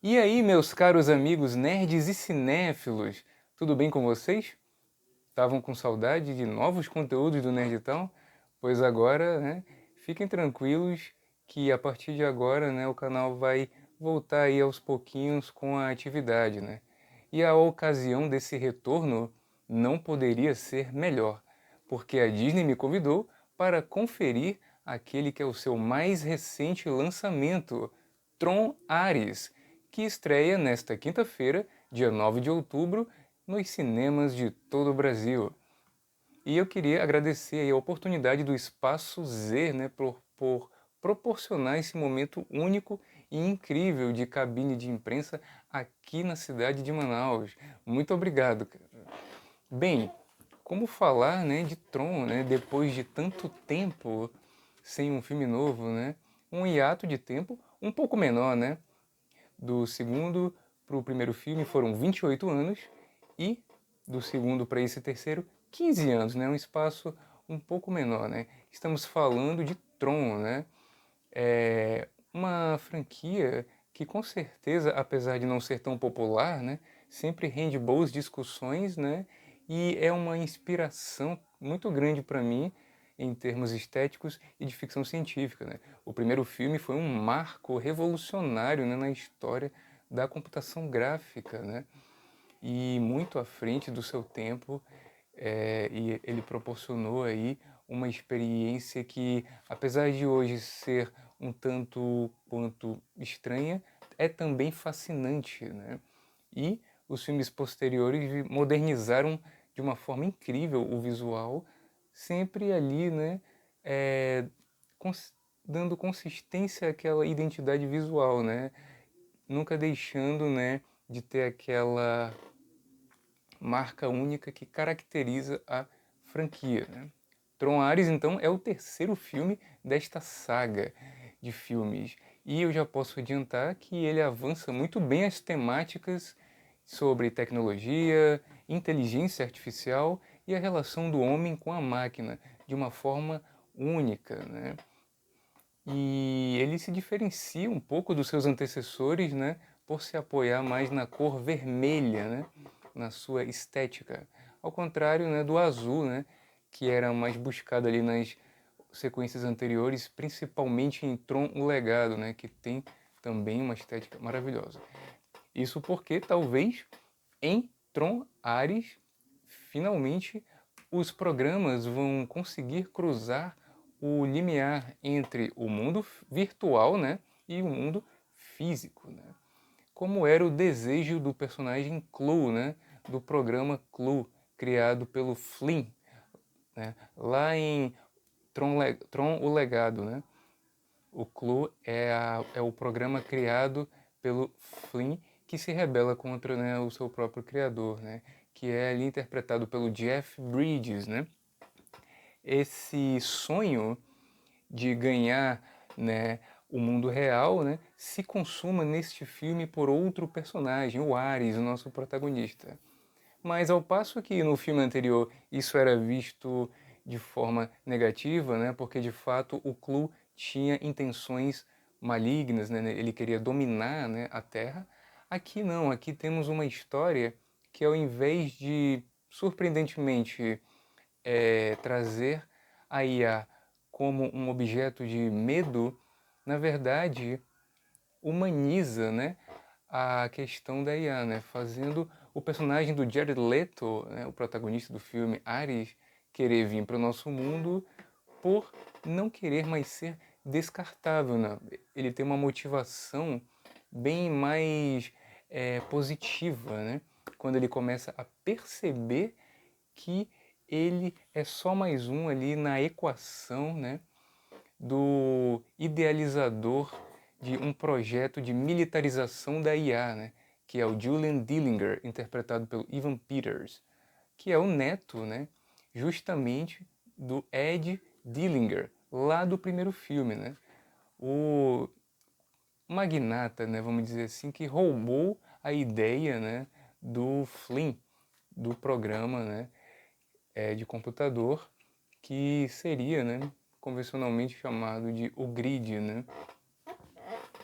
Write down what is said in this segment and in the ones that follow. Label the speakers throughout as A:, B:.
A: E aí, meus caros amigos nerds e cinéfilos, tudo bem com vocês? Estavam com saudade de novos conteúdos do Nerdtão? Pois agora, né, fiquem tranquilos que a partir de agora, né, o canal vai voltar aí aos pouquinhos com a atividade, né? E a ocasião desse retorno não poderia ser melhor, porque a Disney me convidou para conferir aquele que é o seu mais recente lançamento, Tron Ares, que estreia nesta quinta-feira, dia 9 de outubro, nos cinemas de todo o Brasil. E eu queria agradecer aí a oportunidade do Espaço Z, né, por proporcionar esse momento único e incrível de cabine de imprensa aqui na cidade de Manaus. Muito obrigado, cara. Bem, como falar, né, de Tron, né, depois de tanto tempo sem um filme novo, né? Um hiato de tempo um pouco menor, né? Do segundo para o primeiro filme foram 28 anos e do segundo para esse terceiro, 15 anos, né? Um espaço um pouco menor, né? Estamos falando de Tron, né? É uma franquia que com certeza, apesar de não ser tão popular, né, sempre rende boas discussões, né? E é uma inspiração muito grande para mim em termos estéticos e de ficção científica, né? O primeiro filme foi um marco revolucionário, né, na história da computação gráfica, né? E muito à frente do seu tempo, e ele proporcionou aí uma experiência que, apesar de hoje ser um tanto quanto estranha, é também fascinante, né? E os filmes posteriores modernizaram de uma forma incrível o visual, sempre ali, né, é, dando consistência àquela identidade visual, né? Nunca deixando, né, de ter aquela marca única que caracteriza a franquia, né? Tron Ares, então, é o terceiro filme desta saga de filmes. E eu já posso adiantar que ele avança muito bem as temáticas sobre tecnologia, inteligência artificial e a relação do homem com a máquina de uma forma única, né? E ele se diferencia um pouco dos seus antecessores, né, por se apoiar mais na cor vermelha, né, na sua estética. Ao contrário, né, do azul, né, que era mais buscado ali nas sequências anteriores, principalmente em Tron o Legado, né, que tem também uma estética maravilhosa. Isso porque talvez em Tron Ares, finalmente os programas vão conseguir cruzar o limiar entre o mundo virtual, né, e o mundo físico, né? Como era o desejo do personagem Clu, né, do programa Clu, criado pelo Flynn, né, lá em Tron o Legado, né? O Clu é o programa criado pelo Flynn que se rebela contra, né, o seu próprio criador, né? Que é ali interpretado pelo Jeff Bridges, né? Esse sonho de ganhar, né, o mundo real, né, se consuma neste filme por outro personagem, o Ares, o nosso protagonista. Mas ao passo que no filme anterior isso era visto de forma negativa, né, porque de fato o Clu tinha intenções malignas, né, ele queria dominar, né, a Terra. Aqui não, aqui temos uma história que ao invés de surpreendentemente trazer a IA como um objeto de medo, na verdade humaniza, né, a questão da IA, né, fazendo o personagem do Jared Leto, né, o protagonista do filme Ares, querer vir para o nosso mundo por não querer mais ser descartável, né? Ele tem uma motivação bem mais positiva, né? Quando ele começa a perceber que ele é só mais um ali na equação, né, do idealizador de um projeto de militarização da IA, né, que é o Julian Dillinger, interpretado pelo Evan Peters, que é o neto, né, justamente do Ed Dillinger, lá do primeiro filme, né, o magnata, né, vamos dizer assim, que roubou a ideia, né, do Flynn, do programa, né, de computador, que seria, né, convencionalmente chamado de o grid, né?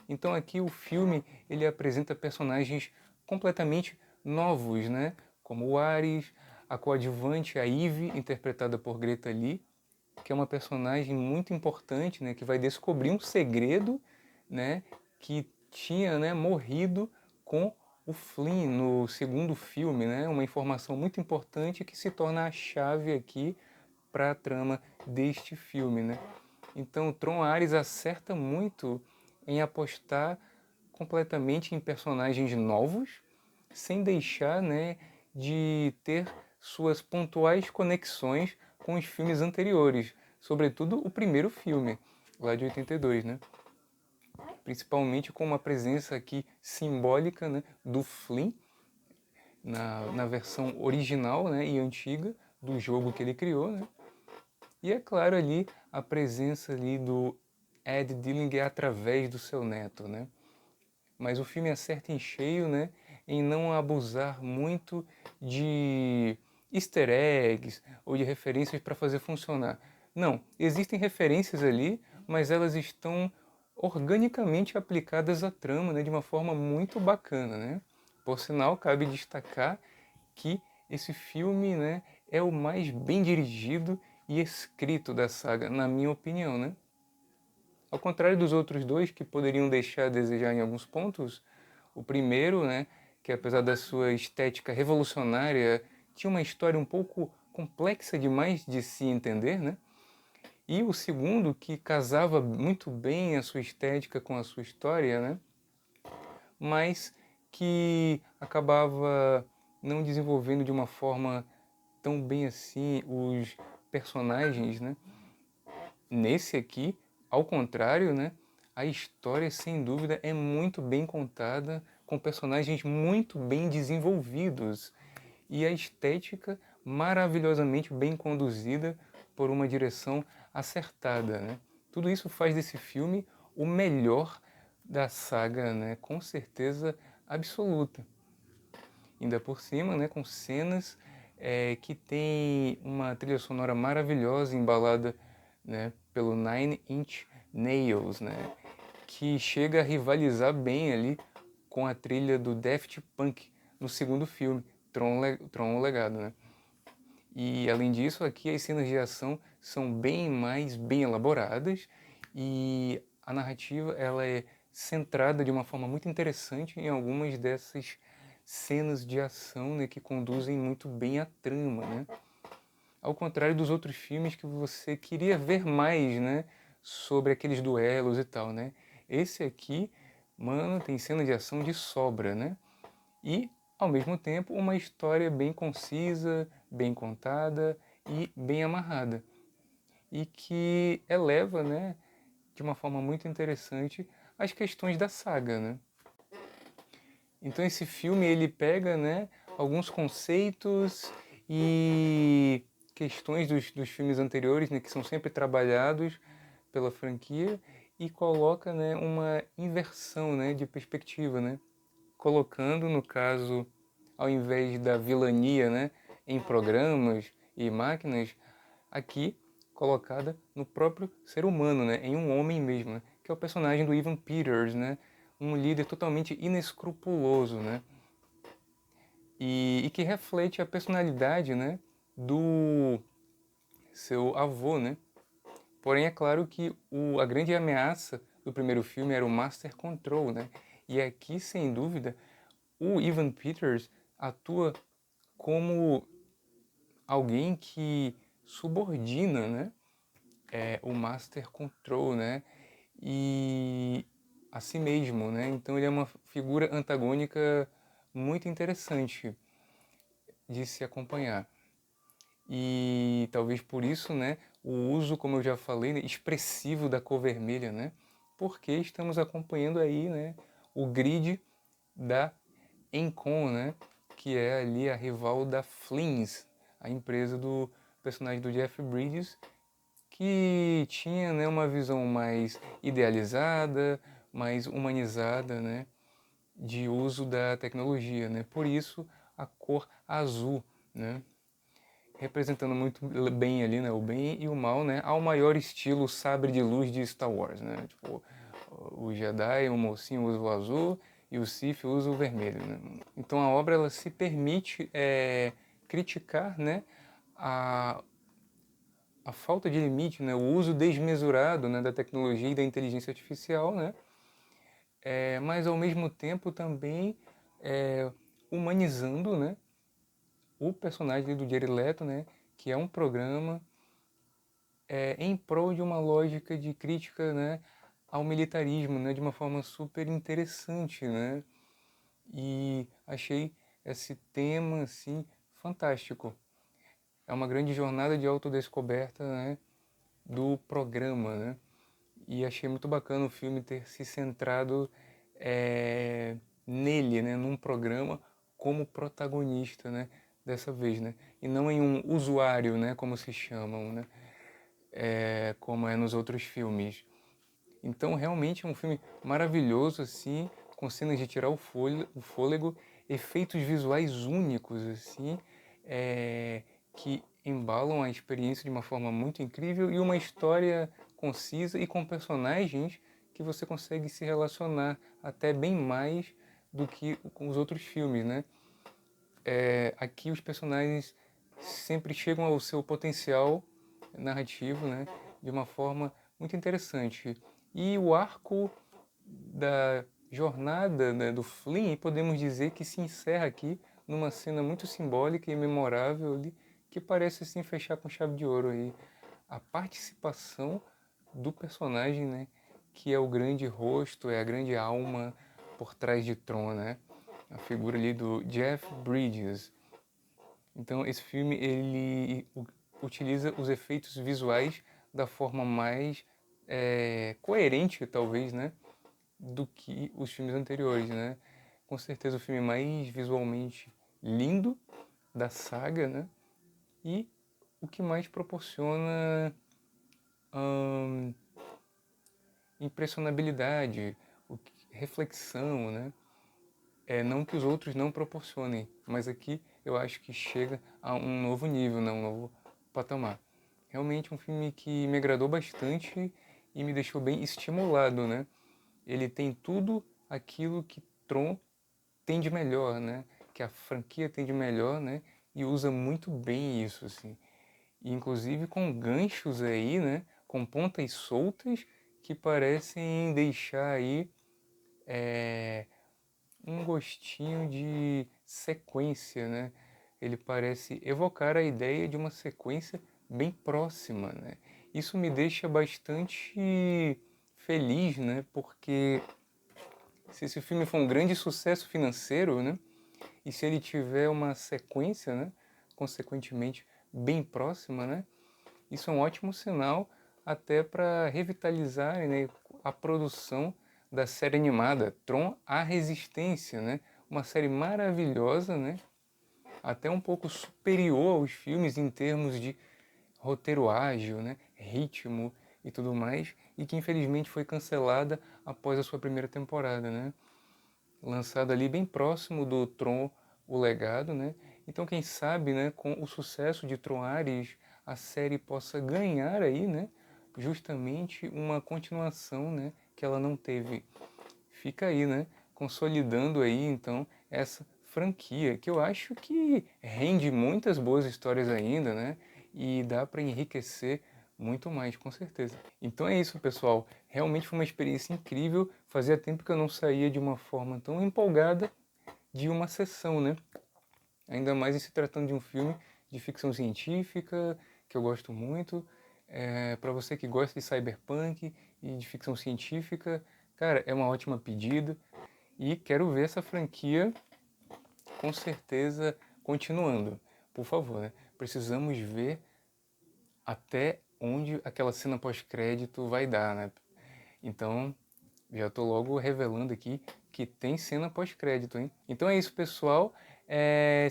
A: Então aqui o filme ele apresenta personagens completamente novos, né? Como o Ares, a coadjuvante, a Eve, interpretada por Greta Lee, que é uma personagem muito importante, né? Que vai descobrir um segredo, né? Que tinha, né, morrido com o Flynn no segundo filme, né? Uma informação muito importante que se torna a chave aqui para a trama deste filme, né? Então, o Tron Ares acerta muito em apostar completamente em personagens novos, sem deixar, né, de ter suas pontuais conexões com os filmes anteriores, sobretudo o primeiro filme, lá de 82, né? Principalmente com uma presença aqui simbólica, né, do Flynn na versão original, né, e antiga do jogo que ele criou, né? E é claro ali a presença ali do Ed Dillinger através do seu neto, né? Mas o filme acerta em cheio, né, em não abusar muito de easter eggs ou de referências para fazer funcionar. Não, existem referências ali, mas elas estão organicamente aplicadas à trama, né, de uma forma muito bacana, né? Por sinal, cabe destacar que esse filme, né, é o mais bem dirigido e escrito da saga, na minha opinião, né? Ao contrário dos outros dois, que poderiam deixar a desejar em alguns pontos, o primeiro, né, que apesar da sua estética revolucionária, tinha uma história um pouco complexa demais de se entender, né? E o segundo, que casava muito bem a sua estética com a sua história, né? Mas que acabava não desenvolvendo de uma forma tão bem assim os personagens, né? Nesse aqui, ao contrário, né? A história, sem dúvida, é muito bem contada, com personagens muito bem desenvolvidos e a estética maravilhosamente bem conduzida por uma direção acertada, né? Tudo isso faz desse filme o melhor da saga, né? Com certeza absoluta. Ainda por cima, né? Com cenas que tem uma trilha sonora maravilhosa embalada, né, pelo Nine Inch Nails, né, que chega a rivalizar bem ali com a trilha do Daft Punk no segundo filme, Tron o Legado, né? E além disso, aqui as cenas de ação são bem mais bem elaboradas e a narrativa ela é centrada de uma forma muito interessante em algumas dessas cenas de ação, né, que conduzem muito bem a trama, né? Ao contrário dos outros filmes que você queria ver mais, né, sobre aqueles duelos e tal, né? Esse aqui, mano, tem cena de ação de sobra, né? E, ao mesmo tempo, uma história bem concisa, bem contada e bem amarrada. E que eleva, né, de uma forma muito interessante as questões da saga, né? Então esse filme ele pega, né, alguns conceitos e questões dos filmes anteriores, né, que são sempre trabalhados pela franquia e coloca, né, uma inversão, né, de perspectiva, né, colocando no caso ao invés da vilania, né, em programas e máquinas, aqui colocada no próprio ser humano, né, em um homem mesmo, né, que é o personagem do Evan Peters, né, um líder totalmente inescrupuloso, né, e que reflete a personalidade, né, do seu avô, né. Porém, é claro que a grande ameaça do primeiro filme era o Master Control, né, e aqui, sem dúvida, o Evan Peters atua como alguém que subordina, né, o Master Control, né, e a si mesmo, né? Então ele é uma figura antagônica muito interessante de se acompanhar. E talvez por isso, né, o uso, como eu já falei, né, expressivo da cor vermelha, né? Porque estamos acompanhando aí, né, o grid da Encon, né, que é ali a rival da Flins, a empresa do personagem do Jeff Bridges, que tinha, né, uma visão mais idealizada, mais humanizada, né, de uso da tecnologia, né? Por isso a cor azul, né, representando muito bem ali, né, o bem e o mal, né, ao maior estilo sabre de luz de Star Wars, né? Tipo, o Jedi, o mocinho usa o azul e o Sith usa o vermelho, né? Então a obra ela se permite criticar, né, a, a falta de limite, né, o uso desmesurado, né, da tecnologia e da inteligência artificial, né, mas ao mesmo tempo também humanizando, né, o personagem do Jared Leto, né, que é um programa em prol de uma lógica de crítica, né, ao militarismo, né, de uma forma super interessante, né, e achei esse tema assim fantástico. É uma grande jornada de autodescoberta, né, do programa, né, e achei muito bacana o filme ter se centrado nele, né, num programa como protagonista, né, dessa vez, né, e não em um usuário, né, como se chamam, né, como é nos outros filmes. Então realmente é um filme maravilhoso assim, com cenas de tirar o fôlego, efeitos visuais únicos assim, que embalam a experiência de uma forma muito incrível e uma história concisa e com personagens que você consegue se relacionar até bem mais do que com os outros filmes, né? Aqui os personagens sempre chegam ao seu potencial narrativo, né, de uma forma muito interessante. E o arco da jornada, né, do Flynn, podemos dizer que se encerra aqui numa cena muito simbólica e memorável ali, que parece assim fechar com chave de ouro aí a participação do personagem, né, que é o grande rosto, é a grande alma por trás de Tron, né? A figura ali do Jeff Bridges. Então esse filme ele utiliza os efeitos visuais da forma mais coerente, talvez, né, do que os filmes anteriores, né? Com certeza o filme mais visualmente lindo da saga, né? E o que mais proporciona impressionabilidade, reflexão, né? Não que os outros não proporcionem, mas aqui eu acho que chega a um novo nível, né? Um novo patamar. Realmente um filme que me agradou bastante e me deixou bem estimulado, né? Ele tem tudo aquilo que Tron tem de melhor, né? Que a franquia tem de melhor, né? E usa muito bem isso, assim. E, inclusive com ganchos aí, né? Com pontas soltas que parecem deixar aí um gostinho de sequência, né? Ele parece evocar a ideia de uma sequência bem próxima, né? Isso me deixa bastante feliz, né? Porque se esse filme for um grande sucesso financeiro, né? E se ele tiver uma sequência, né? Consequentemente bem próxima, né? Isso é um ótimo sinal até para revitalizar, né, a produção da série animada Tron: A Resistência, né? Uma série maravilhosa, né? Até um pouco superior aos filmes em termos de roteiro ágil, né? Ritmo e tudo mais, e que infelizmente foi cancelada após a sua primeira temporada, né? Lançada ali bem próximo do Tron: O Legado, né? Então quem sabe, né, com o sucesso de Tron Ares, a série possa ganhar aí, né, justamente uma continuação, né, que ela não teve. Fica aí, né, consolidando aí então essa franquia que eu acho que rende muitas boas histórias ainda, né, e dá para enriquecer muito mais, com certeza. Então é isso, pessoal. Realmente foi uma experiência incrível. Fazia tempo que eu não saía de uma forma tão empolgada de uma sessão, né? Ainda mais em se tratando de um filme de ficção científica, que eu gosto muito. Para você que gosta de cyberpunk e de ficção científica, cara, é uma ótima pedida. E quero ver essa franquia, com certeza, continuando. Por favor, né? Precisamos ver até onde aquela cena pós-crédito vai dar, né? Então, já estou logo revelando aqui que tem cena pós-crédito, hein? Então é isso, pessoal.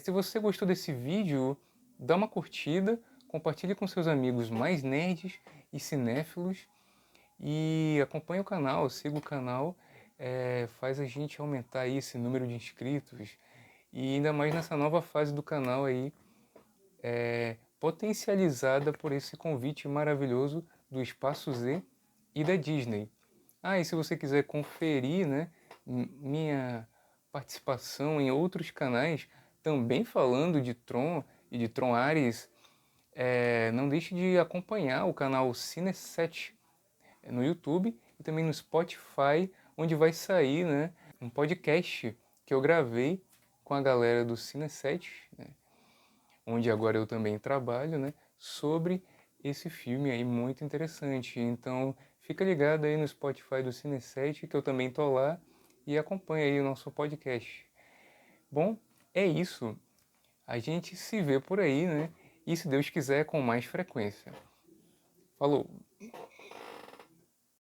A: Se você gostou desse vídeo, dá uma curtida, compartilhe com seus amigos mais nerds e cinéfilos e acompanhe o canal, siga o canal, faz a gente aumentar aí esse número de inscritos e ainda mais nessa nova fase do canal aí, potencializada por esse convite maravilhoso do Espaço Z e da Disney. Ah, e se você quiser conferir, né, minha participação em outros canais, também falando de Tron e de Tron Ares, não deixe de acompanhar o canal Cine7 no YouTube e também no Spotify, onde vai sair, né, um podcast que eu gravei com a galera do Cine7, né, onde agora eu também trabalho, né, sobre esse filme aí muito interessante. Então, fica ligado aí no Spotify do Cine7, que eu também tô lá, e acompanha aí o nosso podcast. Bom, é isso. A gente se vê por aí, né? E se Deus quiser, com mais frequência. Falou!